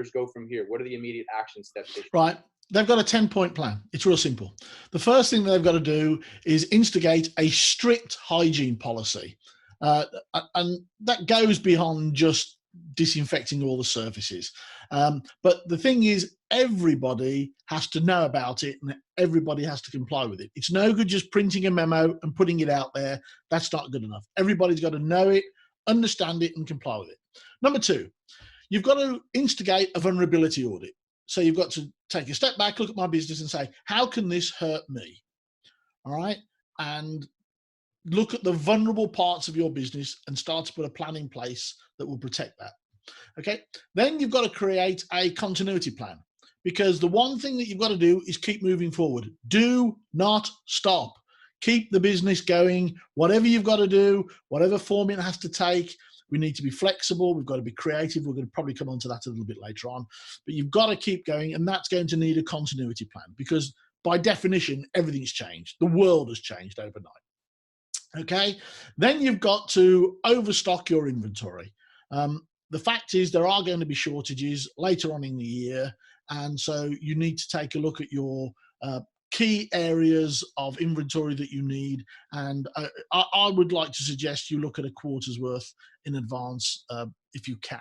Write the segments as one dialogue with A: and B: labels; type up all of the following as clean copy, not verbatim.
A: employers go from here? What are the immediate action steps they should
B: Right. They've got a 10-point plan. It's real simple. The first thing they've got to do is instigate a strict hygiene policy. And that goes beyond just disinfecting all the surfaces. But the thing is, everybody has to know about it and everybody has to comply with it. It's no good just printing a memo and putting it out there. That's not good enough. Everybody's got to know it, understand it, and comply with it. Number two, you've got to instigate a vulnerability audit. So you've got to take a step back, look at my business and say, how can this hurt me? All right. And look at the vulnerable parts of your business and start to put a plan in place that will protect that. Okay. Then you've got to create a continuity plan, because the one thing that you've got to do is keep moving forward. Do not stop. Keep the business going. Whatever you've got to do, whatever form it has to take, we need to be flexible. We've got to be creative. We're going to probably come on to that a little bit later on. But you've got to keep going, and that's going to need a continuity plan, because by definition, everything's changed. The world has changed overnight. Okay? Then you've got to overstock your inventory. The fact is there are going to be shortages later on in the year, and so you need to take a look at your key areas of inventory that you need, and I would like to suggest you look at a quarter's worth in advance if you can.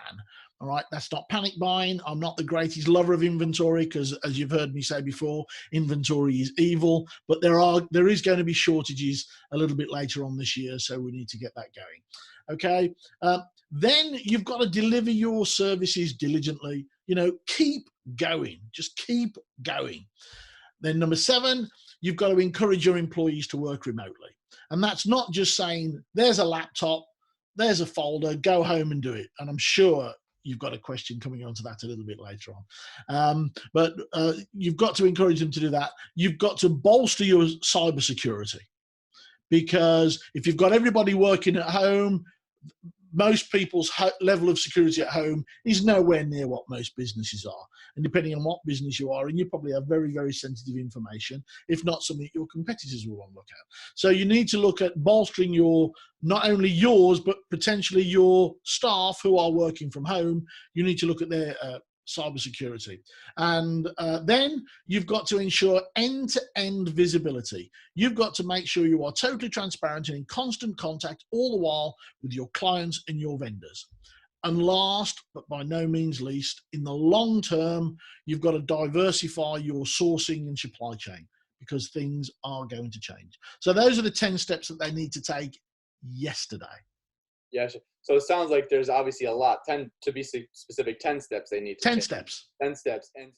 B: All right, that's not panic buying. I'm not the greatest lover of inventory because, as you've heard me say before, inventory is evil, but there is going to be shortages a little bit later on this year, so we need to get that going. Okay, then you've got to deliver your services diligently. Keep going, just keep going. Then number 7, you've got to encourage your employees to work remotely. And that's not just saying, there's a laptop, there's a folder, go home and do it. And I'm sure you've got a question coming on to that a little bit later on. But you've got to encourage them to do that. You've got to bolster your cybersecurity, because if you've got everybody working at home, most people's level of security at home is nowhere near what most businesses are. And depending on what business you are in, you probably have very, very sensitive information, if not something your competitors will want to look at. So you need to look at bolstering not only yours, but potentially your staff who are working from home. You need to look at their cybersecurity. And then you've got to ensure end-to-end visibility. You've got to make sure you are totally transparent and in constant contact all the while with your clients and your vendors. And last, but by no means least, in the long term, you've got to diversify your sourcing and supply chain, because things are going to change. So those are the 10 steps that they need to take yesterday.
A: Yes. So it sounds like there's obviously a lot. 10 to be specific, 10 steps they need to
B: 10
A: take.
B: steps.
A: 10 steps. And